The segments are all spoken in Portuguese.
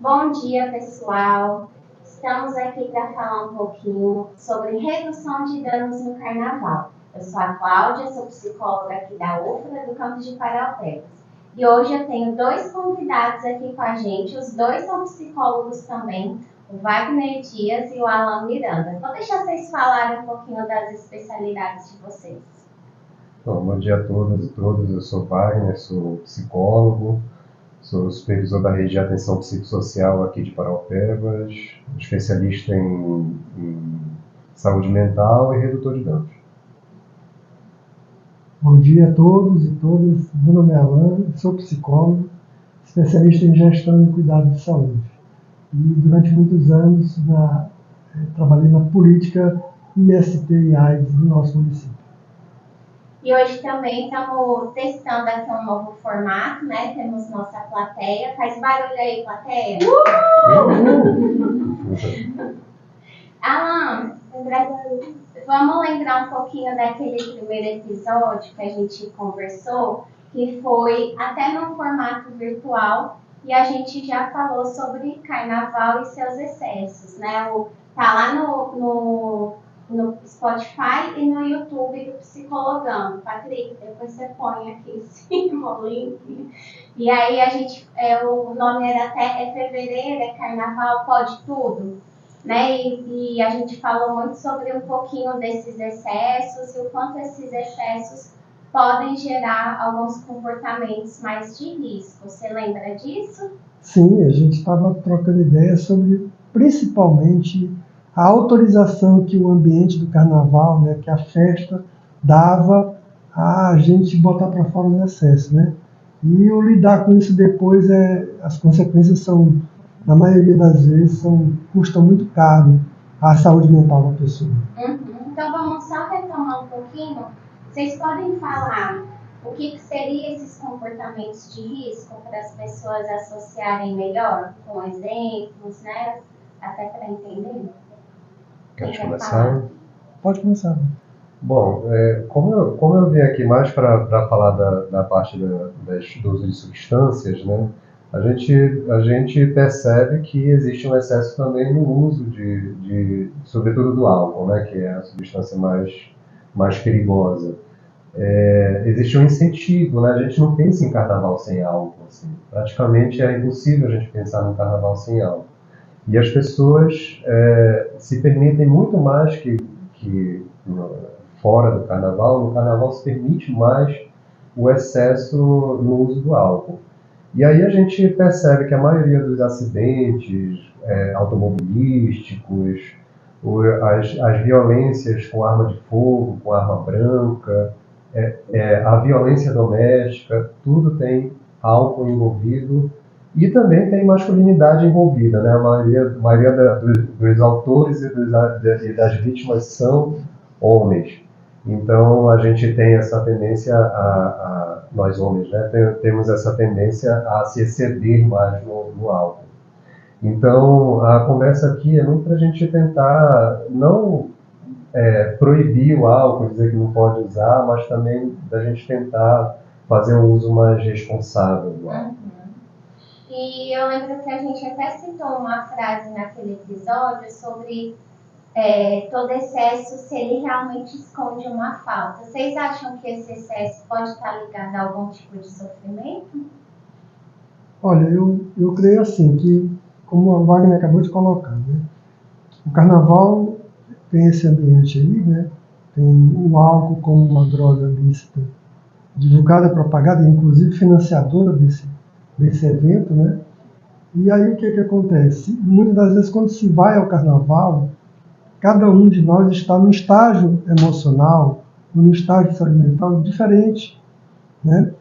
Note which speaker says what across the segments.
Speaker 1: Bom dia, pessoal. Estamos aqui para falar um pouquinho sobre redução de danos no carnaval. Eu sou a Cláudia, sou psicóloga aqui da UFRA, do campus de Paraupebas. E hoje eu tenho dois convidados aqui com a gente, os dois são psicólogos também, o Wagner Dias e o Alan Miranda. Vou deixar vocês falarem um pouquinho das especialidades de vocês.
Speaker 2: Bom dia a todas e todos, eu sou Wagner, sou psicólogo, sou supervisor da rede de atenção psicossocial aqui de Paraupebas, especialista em saúde mental e redutor de danos.
Speaker 3: Bom dia a todos e todas, meu nome é Alan, sou psicólogo, especialista em gestão e cuidado de saúde. E durante muitos anos trabalhei na política IST e AIDS do nosso município.
Speaker 1: E hoje também estamos testando aqui um novo formato, né? Temos nossa plateia. Faz barulho aí, plateia? Alan, vamos lembrar um pouquinho daquele primeiro episódio que a gente conversou, que foi até no formato virtual, e a gente já falou sobre carnaval e seus excessos, né? Tá lá no Spotify e no YouTube do Psicologando. Patrick, depois você põe aqui em cima o link. E aí a gente, o nome era até fevereiro, é carnaval, pode tudo, né? E a gente falou muito sobre um pouquinho desses excessos e o quanto esses excessos podem gerar alguns comportamentos mais de risco. Você lembra disso?
Speaker 3: Sim, a gente estava trocando ideias sobre, principalmente, a autorização que o ambiente do carnaval, né, que a festa dava a gente botar para fora o excesso, né? E o lidar com isso depois, as consequências são, na maioria das vezes, custam muito caro à saúde mental da pessoa.
Speaker 1: Então vamos só retomar um pouquinho. Vocês podem falar o que seria esses comportamentos de risco para as pessoas associarem melhor, com exemplos, né? Até para entender.
Speaker 2: Quer começar?
Speaker 3: Pode começar.
Speaker 2: Bom, como eu vim aqui mais para falar da parte do uso de substâncias, né, a gente percebe que existe um excesso também no uso sobretudo do álcool, né, que é a substância mais perigosa. Existe um incentivo, né, a gente não pensa em carnaval sem álcool, assim. Praticamente é impossível a gente pensar num carnaval sem álcool. E as pessoas se permitem muito mais que fora do carnaval. No carnaval se permite mais o excesso no uso do álcool. E aí a gente percebe que a maioria dos acidentes automobilísticos, as violências com arma de fogo, com arma branca, a violência doméstica, tudo tem álcool envolvido. E também tem masculinidade envolvida, né? A maioria dos autores e das vítimas são homens. Então, a gente tem essa tendência, nós homens, né? Temos essa tendência a se exceder mais no álcool. Então, a conversa aqui é muito para a gente tentar não proibir o álcool, dizer que não pode usar, mas também da gente tentar fazer um uso mais responsável do álcool.
Speaker 1: E eu lembro que a gente até citou uma frase naquele episódio sobre todo excesso, se ele realmente esconde uma falta. Vocês acham que esse excesso pode estar ligado a algum tipo de sofrimento?
Speaker 3: Olha, eu creio assim, que, como a Wagner acabou de colocar, né, o carnaval tem esse ambiente aí, né, tem o álcool como uma droga lícita, divulgada, propagada, inclusive financiadora desse evento, né? E aí o que acontece? Muitas das vezes, quando se vai ao carnaval, cada um de nós está num estágio emocional, num estágio de saúde mental diferente, né?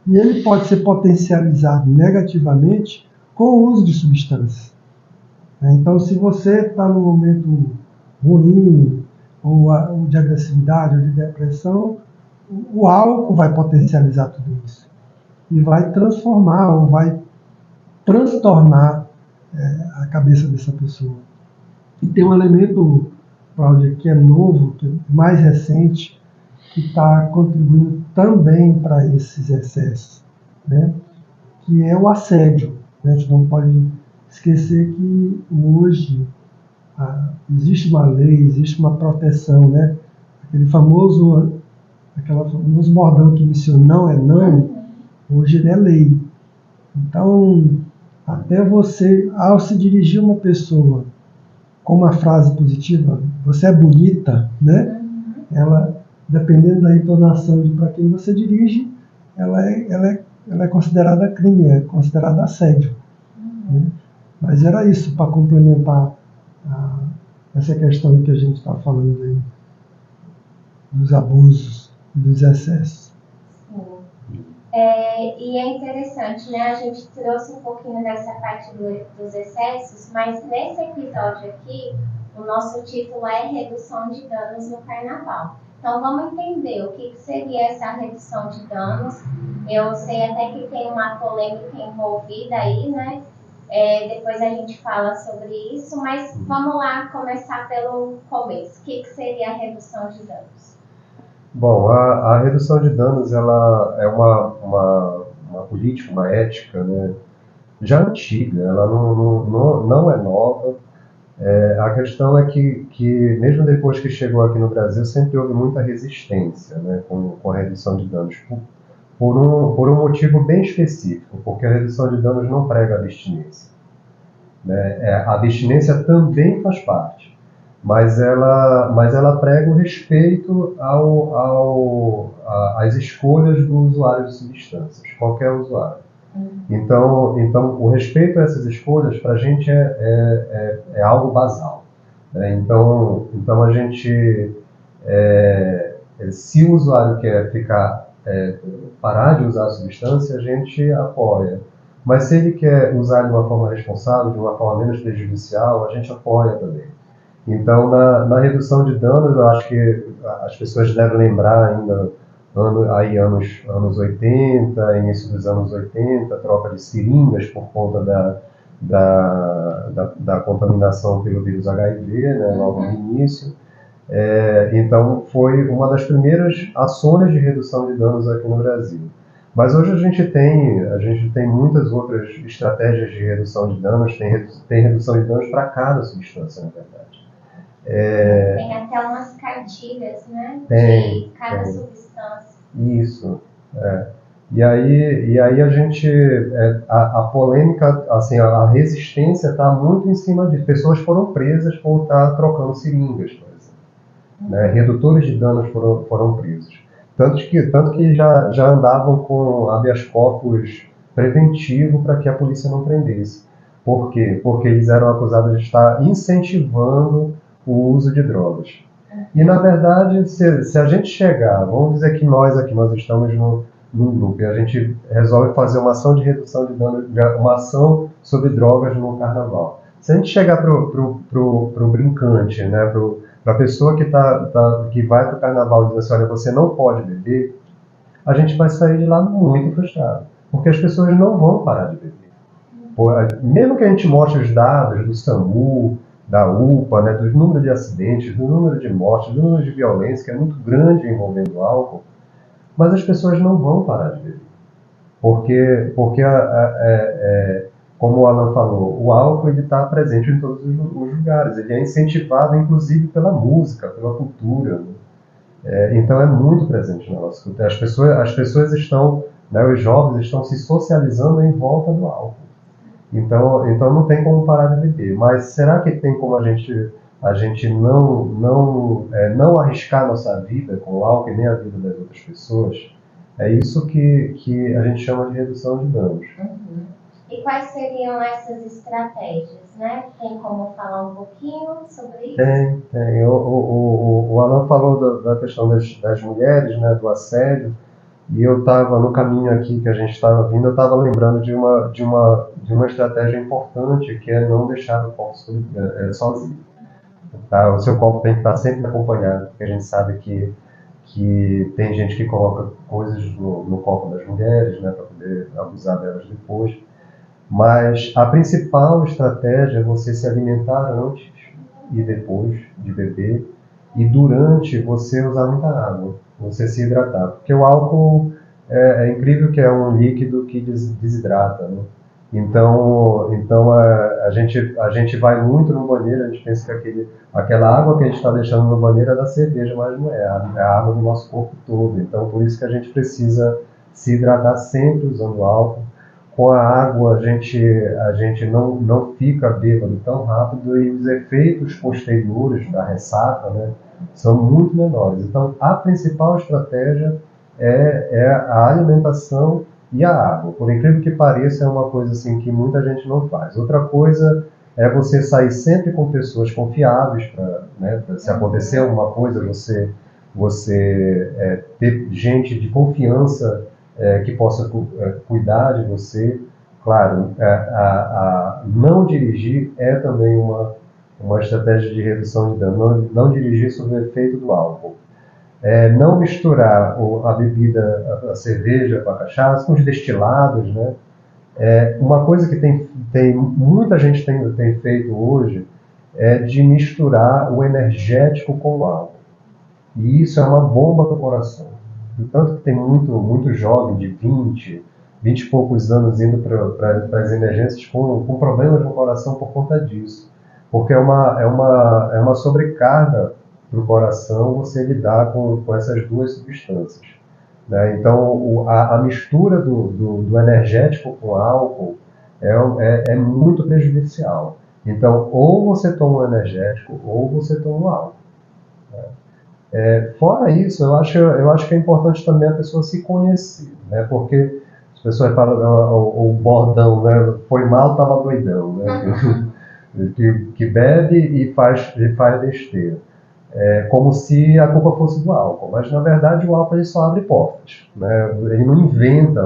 Speaker 3: E ele pode ser potencializado negativamente com o uso de substâncias. Então, se você está num momento ruim, ou de agressividade, ou de depressão, o álcool vai potencializar tudo isso. E vai transformar, ou vai transtornar a cabeça dessa pessoa. E tem um elemento, Cláudia, que é novo, que é mais recente, que está contribuindo também para esses excessos, né? Que é o assédio. A gente não pode esquecer que hoje existe uma lei, existe uma proteção, né? Aquele famoso bordão que disse não é não, hoje ele é lei. Então, até você, ao se dirigir a uma pessoa com uma frase positiva, você é bonita, né? Ela, dependendo da entonação de para quem você dirige, ela é considerada crime, é considerada assédio. Né? Mas era isso, para complementar essa questão que a gente está falando aí, dos abusos, dos excessos.
Speaker 1: Sim. E é interessante, né? A gente trouxe um pouquinho dessa parte dos excessos, mas nesse episódio aqui, o nosso título é Redução de Danos no Carnaval. Então vamos entender o que seria essa redução de danos. Eu sei até que tem uma polêmica envolvida aí, né? Depois a gente fala sobre isso, mas vamos lá começar pelo começo. O que seria a redução de danos?
Speaker 2: Bom, a redução de danos ela é uma política, uma ética, né, já antiga, ela não é nova. A questão é que, mesmo depois que chegou aqui no Brasil, sempre houve muita resistência, né, com a redução de danos, por um motivo bem específico, porque a redução de danos não prega a abstinência. Né? A abstinência também faz parte. Mas ela prega o respeito às escolhas do usuário de substâncias, qualquer usuário. Então o respeito a essas escolhas, para a gente, é algo basal. Né? Então a gente, se o usuário quer parar de usar a substância, a gente apoia. Mas se ele quer usar de uma forma responsável, de uma forma menos prejudicial, a gente apoia também. Então, na redução de danos, eu acho que as pessoas devem lembrar ainda anos 80, início dos anos 80, troca de seringas por conta da contaminação pelo vírus HIV, né, logo no início. Então, foi uma das primeiras ações de redução de danos aqui no Brasil. Mas hoje a gente tem muitas outras estratégias de redução de danos, tem redução de danos para cada substância, na verdade.
Speaker 1: Tem até umas cartilhas, né? De cada substância.
Speaker 2: Isso. E aí a gente, a polêmica, assim, a resistência está muito em cima disso. Pessoas foram presas por estar trocando seringas, por exemplo. Né? Redutores de danos foram presos. Tanto que já andavam com habeas corpus preventivo para que a polícia não prendesse. Por quê? Porque eles eram acusados de estar incentivando o uso de drogas. E, na verdade, se a gente chegar, vamos dizer que nós estamos num grupo e a gente resolve fazer uma ação de redução de danos, uma ação sobre drogas no carnaval. Se a gente chegar pro brincante, né, para a pessoa que vai para o carnaval e diz assim, olha, você não pode beber, a gente vai sair de lá muito frustrado, porque as pessoas não vão parar de beber. Mesmo que a gente mostre os dados do SAMU, da UPA, né, do número de acidentes, do número de mortes, do número de violência, que é muito grande envolvendo o álcool, mas as pessoas não vão parar de beber. Porque como o Alan falou, o álcool está presente em todos os lugares, ele é incentivado inclusive pela música, pela cultura. Né? Então é muito presente na nossa cultura. As pessoas estão, né, os jovens estão se socializando em volta do álcool. Então não tem como parar de beber. Mas será que tem como a gente não arriscar nossa vida com o álcool e nem a vida das outras pessoas? É isso que a gente chama de redução de danos.
Speaker 1: Uhum. E quais seriam essas estratégias, né? Tem como falar um pouquinho sobre isso?
Speaker 2: Tem. O Alan falou da questão das mulheres, né, do assédio. E eu estava no caminho aqui que a gente estava vindo, eu estava lembrando de uma estratégia importante, que é não deixar o copo sozinho. Tá? O seu copo tem que estar sempre acompanhado, porque a gente sabe que tem gente que coloca coisas no copo das mulheres, né, para poder abusar delas depois. Mas a principal estratégia é você se alimentar antes e depois de beber, e durante você usar muita água, você se hidratar. Porque o álcool é incrível que é um líquido que desidrata. Né? Então a gente vai muito no banheiro, a gente pensa que aquela água que a gente está deixando no banheiro é da cerveja, mas não é, é a água do nosso corpo todo. Então, por isso que a gente precisa se hidratar sempre usando álcool. Com a água, a gente não fica bêbado tão rápido e os efeitos posteriores da ressaca, né, são muito menores. Então, a principal estratégia é a alimentação e a água. Por incrível que pareça, é uma coisa assim que muita gente não faz. Outra coisa é você sair sempre com pessoas confiáveis, né, se acontecer alguma coisa, você ter gente de confiança que possa cuidar de você. Claro, não dirigir é também uma estratégia de redução de dano. Não dirigir sob o efeito do álcool. Não misturar a bebida, a cerveja com a cachaça, com os destilados, né? Uma coisa que muita gente tem feito hoje é de misturar o energético com o álcool. E isso é uma bomba no coração. Tanto que tem muito jovem de 20 e poucos anos indo para as emergências com problemas no coração por conta disso. Porque é uma sobrecarga para o coração você lidar com essas duas substâncias. Né? Então, a mistura do energético com álcool é muito prejudicial. Então, ou você toma o energético, ou você toma o álcool. Fora isso, eu acho que é importante também a pessoa se conhecer, né? Porque as pessoas falam o bordão, né? Foi mal, estava doidão, né? Que bebe e faz besteira. Como se a culpa fosse do álcool, mas na verdade o álcool ele só abre portas, né? Ele não inventa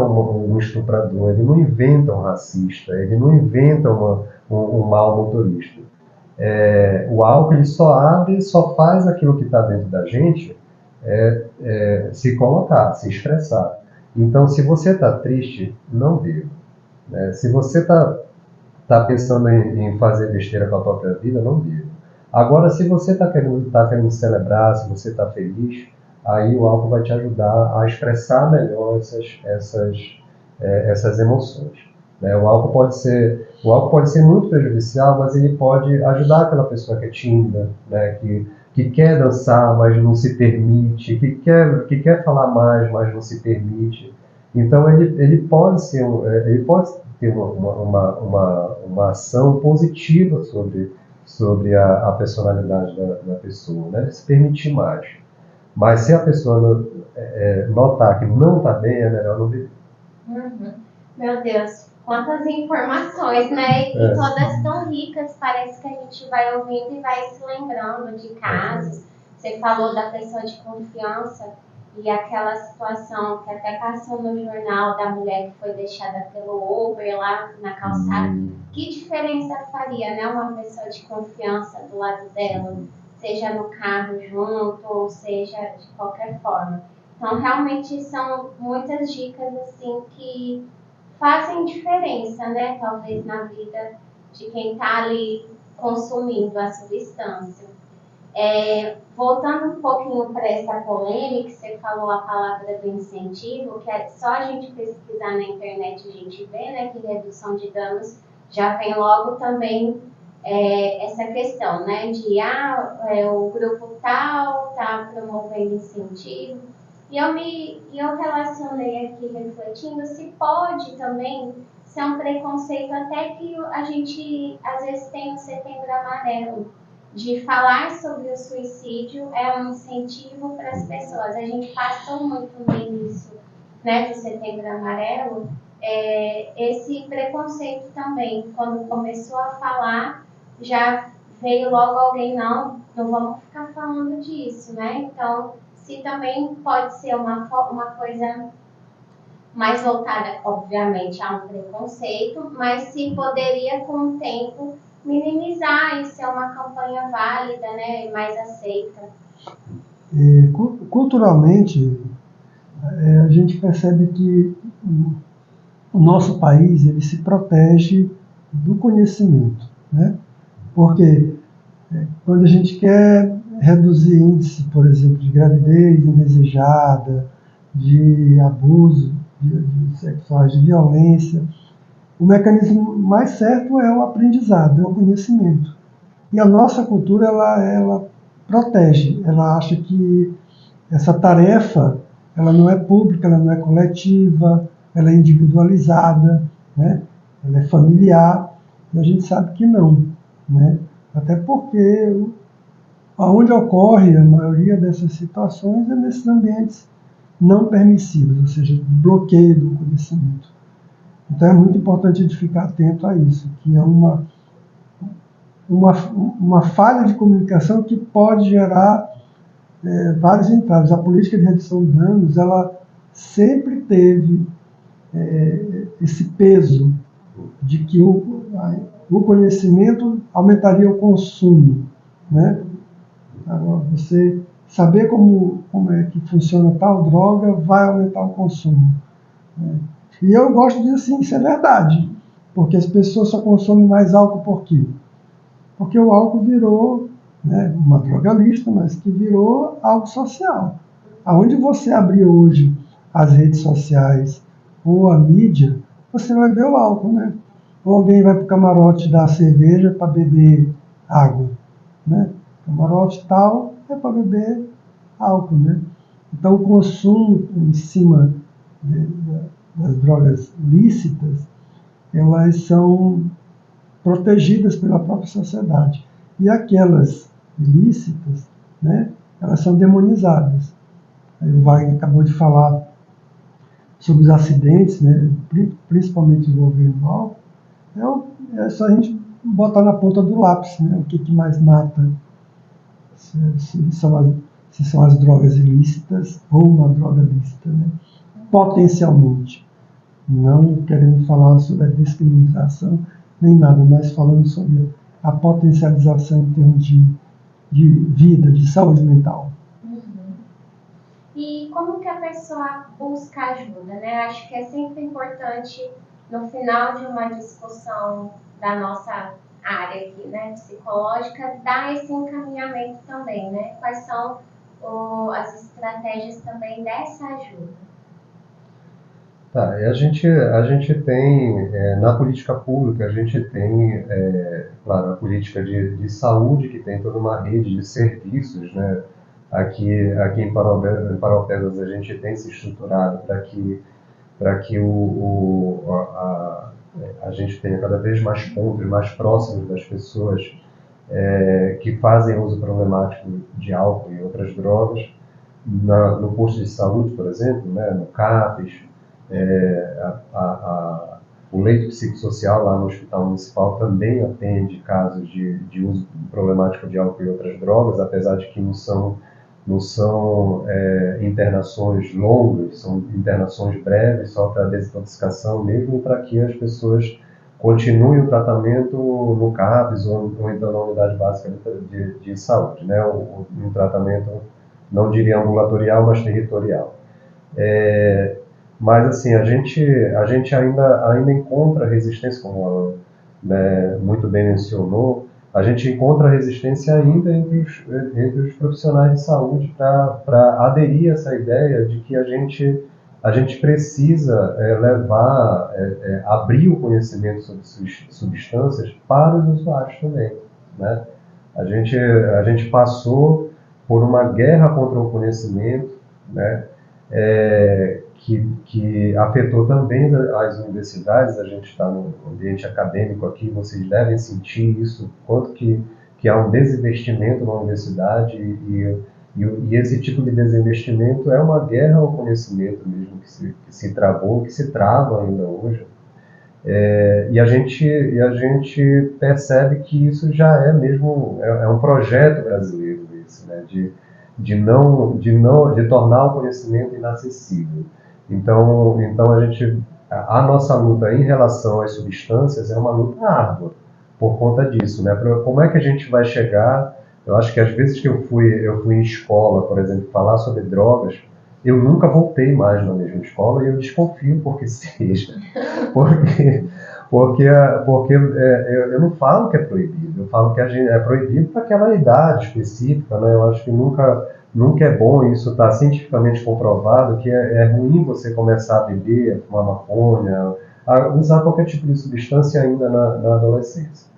Speaker 2: um estuprador, ele não inventa um racista, ele não inventa um mau motorista. O álcool ele só faz aquilo que está dentro da gente se colocar, se expressar. Então, se você está triste, não beba. Né? Se você está pensando em fazer besteira com a própria vida, não beba. Agora, se você está querendo celebrar, se você está feliz, aí o álcool vai te ajudar a expressar melhor essas emoções. Né? O álcool pode ser muito prejudicial, mas ele pode ajudar aquela pessoa que é tímida, né? que quer dançar, mas não se permite, que quer falar mais, mas não se permite. Então, ele pode ter uma ação positiva sobre a personalidade da pessoa, né? Se permitir mais. Mas se a pessoa notar que não está bem, é melhor não beber.
Speaker 1: Uhum. Meu Deus, quantas informações, né? E todas tão ricas, parece que a gente vai ouvindo e vai se lembrando de casos. Você falou da pessoa de confiança e aquela situação que até passou no jornal da mulher que foi deixada pelo Uber lá na calçada. Que diferença faria, né? Uma pessoa de confiança do lado dela, seja no carro junto, ou seja de qualquer forma. Então, realmente são muitas dicas assim que fazem diferença, né? Talvez na vida de quem está ali consumindo a substância. Voltando um pouquinho para essa polêmica, você falou a palavra do incentivo, que é só a gente pesquisar na internet a gente vê, né, que redução de danos já vem logo também essa questão, né, de o grupo tal está promovendo incentivo. E eu relacionei aqui refletindo se pode também ser um preconceito até que a gente às vezes tem o Setembro Amarelo, de falar sobre o suicídio é um incentivo para as pessoas. A gente passou muito no início, né, do Setembro Amarelo, esse preconceito também. Quando começou a falar, já veio logo alguém, não vamos ficar falando disso, né? Então, se também pode ser uma coisa mais voltada, obviamente, a um preconceito, mas se poderia, com o tempo, minimizar e ser uma campanha válida, né, mais aceita.
Speaker 3: Culturalmente, a gente percebe que o nosso país ele se protege do conhecimento, né? Porque quando a gente quer reduzir índice, por exemplo, de gravidez indesejada, de abuso de sexuais, de violência, o mecanismo mais certo é o aprendizado, é o conhecimento. E a nossa cultura, ela protege, ela acha que essa tarefa, ela não é pública, ela não é coletiva, ela é individualizada, né? Ela é familiar, e a gente sabe que não, né? Até porque onde ocorre a maioria dessas situações é nesses ambientes não permissivos, ou seja, de bloqueio do conhecimento. Então é muito importante a gente ficar atento a isso, que é uma falha de comunicação que pode gerar vários entraves. A política de redução de danos, ela sempre teve esse peso de que o conhecimento aumentaria o consumo, né? Agora, você saber como é que funciona tal droga vai aumentar o consumo, né? E eu gosto de dizer assim, isso é verdade, porque as pessoas só consomem mais álcool por quê? Porque o álcool virou, né, uma droga lícita, mas que virou algo social. Aonde você abrir hoje as redes sociais ou a mídia, você vai ver o álcool, né? Ou alguém vai para o camarote dar cerveja para beber água, né? Camarote tal é para beber álcool, né? Então o consumo em cima das drogas lícitas, elas são protegidas pela própria sociedade. E aquelas ilícitas, né, elas são demonizadas. Aí o Wagner acabou de falar sobre os acidentes, né, principalmente envolvendo o álcool. É só a gente botar na ponta do lápis, né, o que mais mata, se são as drogas ilícitas ou uma droga lícita, né, potencialmente. Não querendo falar sobre a descriminalização, nem nada, mas falando sobre a potencialização em termos de vida, de saúde mental.
Speaker 1: E como que a pessoa busca ajuda, né? Acho que é sempre importante, no final de uma discussão da nossa área aqui, né, psicológica, dar esse encaminhamento também, né? Quais são as estratégias também dessa ajuda?
Speaker 2: Tá, e a gente tem, na política pública, a gente tem, claro, a política de saúde, que tem toda uma rede de serviços, né? Aqui em Paropebas a gente tem se estruturado para que a gente tenha cada vez mais pontos mais próximos das pessoas que fazem uso problemático de álcool e outras drogas, no posto de saúde, por exemplo, né? No CAPES, o leito psicossocial lá no Hospital Municipal também atende casos de uso problemático de álcool e outras drogas, apesar de que não são internações longas, são internações breves, só para desintoxicação mesmo, e para que as pessoas continuem o tratamento no CAPES ou então na unidade básica de saúde, né? Um tratamento, não diria ambulatorial, mas territorial. Mas assim, a gente ainda encontra resistência, como ela, né, muito bem mencionou, a gente encontra resistência ainda entre os profissionais de saúde para aderir a essa ideia de que a gente precisa abrir o conhecimento sobre substâncias para os usuários também, né? A gente passou por uma guerra contra o conhecimento, né? Que afetou também as universidades. A gente está no ambiente acadêmico aqui, vocês devem sentir isso, quanto que há um desinvestimento na universidade, e esse tipo de desinvestimento é uma guerra ao conhecimento mesmo, que se travou, que se trava ainda hoje. E a gente percebe que isso já é mesmo, um projeto brasileiro, esse, né, de tornar o conhecimento inacessível. Então a nossa luta em relação às substâncias é uma luta árdua por conta disso, né? Como é que a gente vai chegar? Eu acho que às vezes que eu fui em escola, por exemplo, falar sobre drogas, eu nunca voltei mais na mesma escola, e eu desconfio porque seja, porque eu não falo que é proibido, eu falo que é proibido para aquela idade específica, né? Eu acho que nunca é bom, isso está cientificamente comprovado, que é ruim você começar a beber, a fumar maconha, a usar qualquer tipo de substância ainda na adolescência.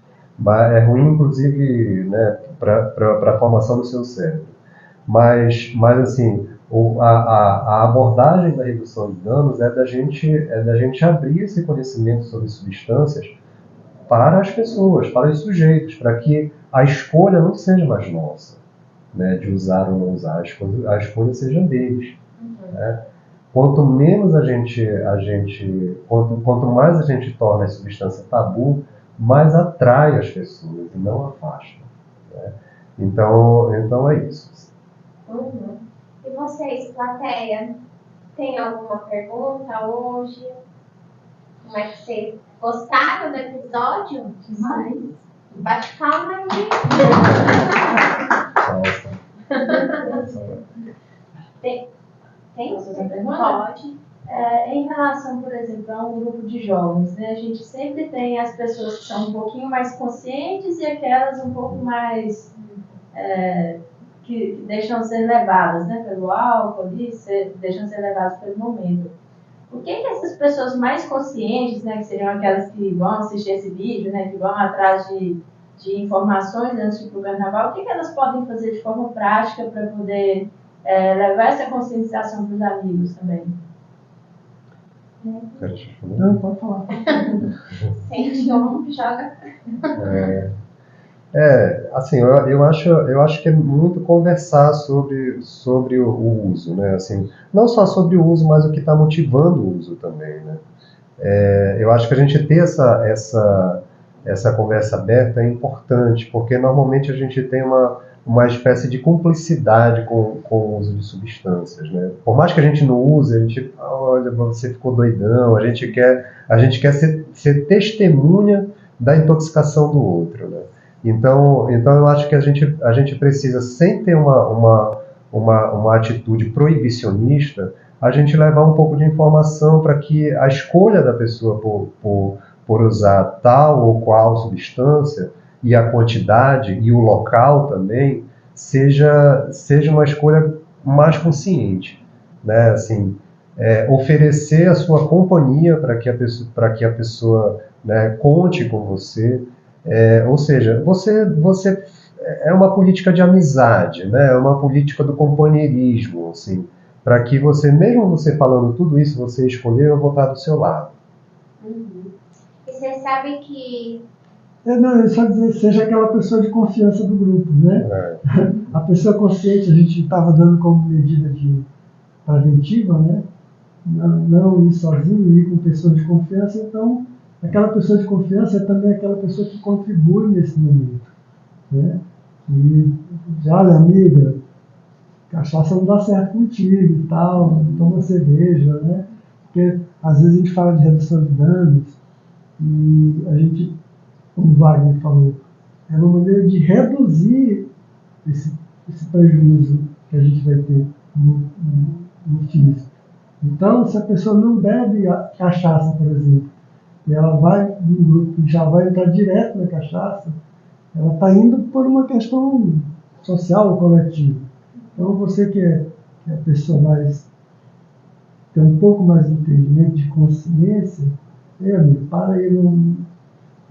Speaker 2: É ruim, inclusive, né, para a formação do seu cérebro. Mas assim, a abordagem da redução de danos é da gente abrir esse conhecimento sobre substâncias para as pessoas, para os sujeitos, para que a escolha não seja mais nossa, né, de usar ou não usar, a escolha seja deles. Né? Quanto menos quanto mais a gente torna a substância tabu, mais atrai as pessoas e não afasta. Né? Então é isso.
Speaker 1: Uhum. E vocês, plateia, tem alguma pergunta hoje? Como é que vocês gostaram do episódio?
Speaker 4: Demais.
Speaker 1: Bate palma aí. Tem? Pode.
Speaker 4: Em relação, por exemplo, a um grupo de jovens, né, a gente sempre tem as pessoas que são um pouquinho mais conscientes e aquelas um pouco mais que deixam ser levadas, né, pelo álcool, deixam ser levadas pelo momento. O que essas pessoas mais conscientes, né, que seriam aquelas que vão assistir esse vídeo, né, que vão atrás de informações antes de ir para o carnaval, o que elas podem fazer de forma prática para poder levar essa conscientização para os amigos também?
Speaker 3: Não, pode falar.
Speaker 1: Sente um, joga.
Speaker 2: Assim, eu acho que é muito conversar sobre o uso, né? Assim, não só sobre o uso, mas o que está motivando o uso também, né? Eu acho que a gente ter essa conversa aberta é importante, porque normalmente a gente tem uma espécie de cumplicidade com o uso de substâncias, né? Por mais que a gente não use, a gente, olha, você ficou doidão, a gente quer ser testemunha da intoxicação do outro, né? Então eu acho que a gente precisa, sem ter uma atitude proibicionista, a gente levar um pouco de informação para que a escolha da pessoa por usar tal ou qual substância e a quantidade e o local também seja uma escolha mais consciente, né? Assim, oferecer a sua companhia para que a pessoa, né, conte com você, ou seja, você é uma política de amizade, né? É uma política do companheirismo, assim, para que você, mesmo você falando tudo isso, você escolher, eu vou estar do seu lado.
Speaker 1: Uhum. E você sabe que...
Speaker 3: Não, eu só dizer, seja aquela pessoa de confiança do grupo, né? A pessoa consciente, a gente estava dando como medida preventiva, né? Não ir sozinho, ir com pessoas de confiança. Então, aquela pessoa de confiança é também aquela pessoa que contribui nesse momento, né? E, olha, amiga, cachaça não dá certo contigo e tal, toma cerveja, né? Porque às vezes a gente fala de redução de danos e a gente, como o Wagner falou, é uma maneira de reduzir esse prejuízo que a gente vai ter no físico. Então, se a pessoa não bebe a cachaça, por exemplo, e ela vai num grupo que já vai entrar direto na cachaça, ela está indo por uma questão social ou coletiva. Então, você que é a pessoa tem um pouco mais de entendimento, de consciência, amigo, para aí,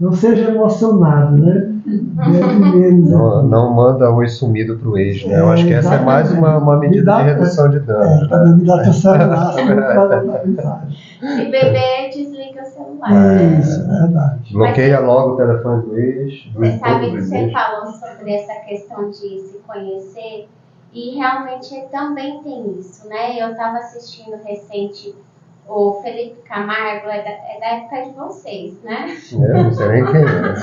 Speaker 3: não seja emocionado, né?
Speaker 2: Não manda oi sumido pro ex, né? Eu acho que essa é mais uma medida de redução de danos.
Speaker 3: Também me dá teu celular, para mandar mensagem.
Speaker 1: Se beber, desliga o celular.
Speaker 3: Isso, é verdade.
Speaker 2: Bloqueia logo o telefone do ex.
Speaker 1: Você sabe que você falou sobre essa questão de se conhecer, e realmente também tem isso, né? Eu estava assistindo recente o Felipe Camargo, é da época de vocês, né?
Speaker 2: Eu não sei nem quem é.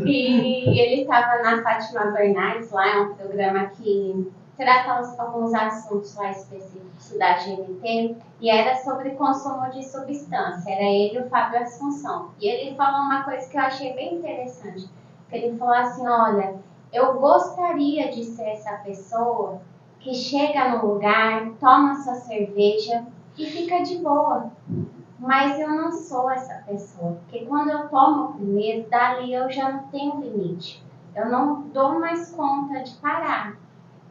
Speaker 1: E ele estava na Fátima Bernardes, lá é um programa que trata alguns assuntos lá específicos da GNT, e era sobre consumo de substância. Era ele e o Fábio Assunção. E ele falou uma coisa que eu achei bem interessante. Ele falou assim, olha, eu gostaria de ser essa pessoa que chega no lugar, toma sua cerveja e fica de boa. Mas eu não sou essa pessoa, porque quando eu tomo primeiro, dali eu já não tenho limite. Eu não dou mais conta de parar.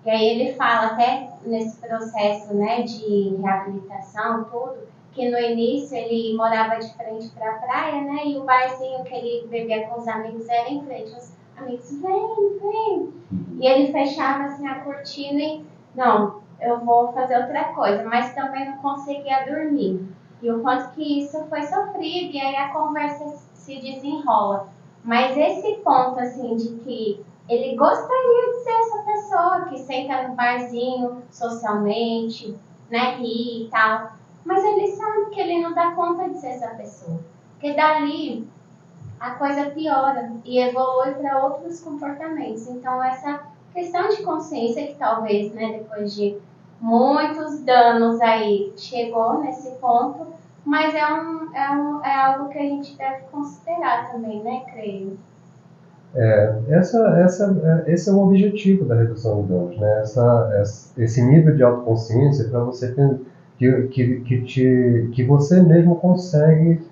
Speaker 1: E aí ele fala até nesse processo, né, de reabilitação, tudo, que no início ele morava de frente para a praia, né? E o barzinho que ele bebia com os amigos era em frente. Os amigos, vem. E ele fechava assim a cortina e, não, eu vou fazer outra coisa, mas também não conseguia dormir. E o quanto que isso foi sofrido, e aí a conversa se desenrola. Mas esse ponto, assim, de que ele gostaria de ser essa pessoa que senta no barzinho socialmente, né, ri e tal. Mas ele sabe que ele não dá conta de ser essa pessoa. Porque dali a coisa piora e evolui para outros comportamentos. Então, essa questão de consciência que talvez, né, depois de muitos danos aí, chegou nesse ponto, mas é algo que a gente deve considerar também, né, creio.
Speaker 2: Esse é o objetivo da redução de danos, né? Esse nível de autoconsciência para você que você mesmo consegue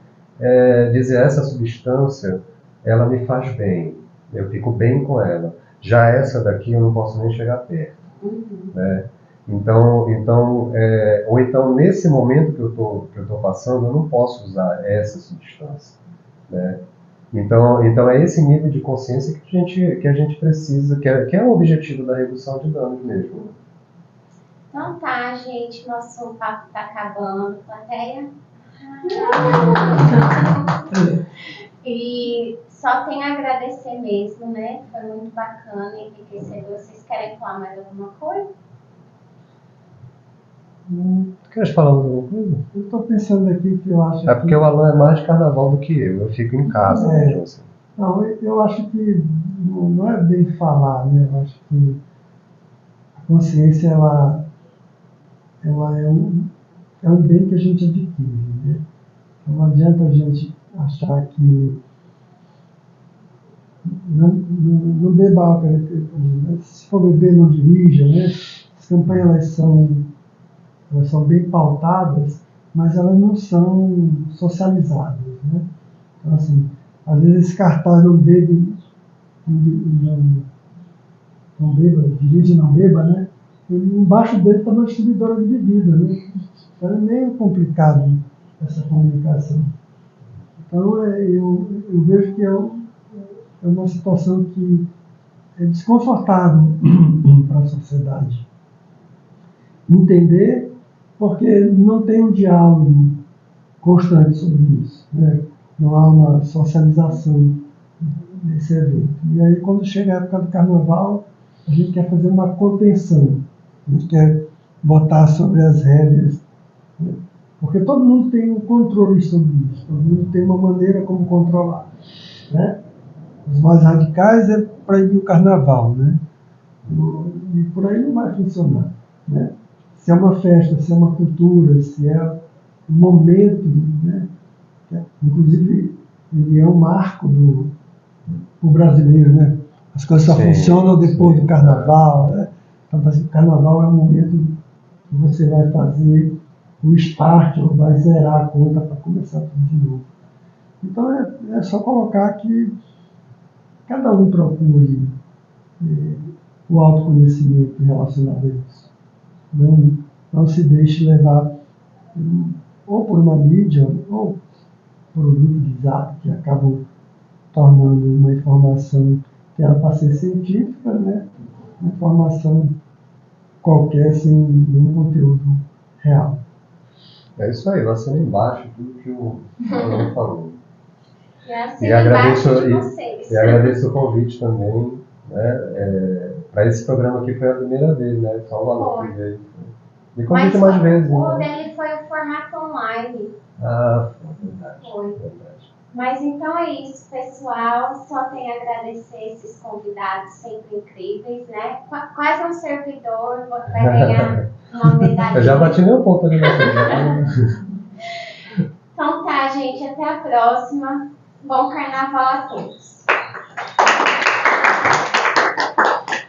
Speaker 2: dizer essa substância, ela me faz bem, eu fico bem com ela. Já essa daqui eu não posso nem chegar perto, né? Então, ou então nesse momento que eu tô passando, eu não posso usar essa substância, né? Então é esse nível de consciência que a gente precisa, que é o objetivo da redução de danos mesmo.
Speaker 1: Então tá, gente, nosso papo tá acabando, plateia. E só tenho a agradecer mesmo, né? Foi muito bacana, enriquecedor. Vocês querem falar mais alguma coisa?
Speaker 2: Queres falar mais alguma coisa?
Speaker 3: Eu estou pensando aqui que eu acho.
Speaker 2: É porque o Alan é mais de carnaval do que eu fico em casa, né, Johnson?
Speaker 3: Não, eu acho que não é bem falar, né? Eu acho que a consciência ela é um bem que a gente adquire, né? Então não adianta a gente achar que não beba álcool, né? Se for beber, não dirija, né? As campanhas elas são bem pautadas, mas elas não são socializadas, né? Então, assim, às vezes esse cartaz não bebe, não beba, dirige não beba, né? E embaixo dele está uma distribuidora de bebida, né? Então é meio complicado essa comunicação. Então eu vejo que é uma situação que é desconfortável para a sociedade. Entender, porque não tem um diálogo constante sobre isso, né? Não há uma socialização desse evento. E aí, quando chega a época do carnaval, a gente quer fazer uma contenção, a gente quer botar sobre as rédeas, né? Porque todo mundo tem um controle sobre isso, todo mundo tem uma maneira como controlar, né? Os mais radicais é proibir o carnaval, né? E por aí não vai funcionar, né? Se é uma festa, se é uma cultura, se é um momento, né? Inclusive, ele é um marco do brasileiro, né? As coisas só funcionam depois do carnaval, né? Então, o carnaval é um momento que você vai fazer o start, ou vai zerar a conta para começar tudo de novo. Então, é só colocar que cada um procure o autoconhecimento relacionado a isso. Não se deixe levar ou por uma mídia, ou por um grupo de zap que acabam tornando uma informação que era para ser científica, né? Uma informação qualquer sem nenhum conteúdo real.
Speaker 2: É isso aí, eu assino embaixo tudo que o Alan falou.
Speaker 1: E agradeço
Speaker 2: de
Speaker 1: vocês.
Speaker 2: E agradeço o convite também, né? Para esse programa aqui foi a primeira vez, né? Só o Alan que veio. Me convite mais vezes.
Speaker 1: O
Speaker 2: né?
Speaker 1: dele foi o formato online.
Speaker 2: Ah, verdade.
Speaker 1: Foi.
Speaker 2: Verdade.
Speaker 1: Mas então é isso, pessoal. Só tenho a agradecer esses convidados sempre incríveis, né? Quase um servidor vai ganhar uma medalha.
Speaker 2: Eu já bati meu ponto ali vocês.
Speaker 1: Então tá, gente. Até a próxima. Bom carnaval a todos.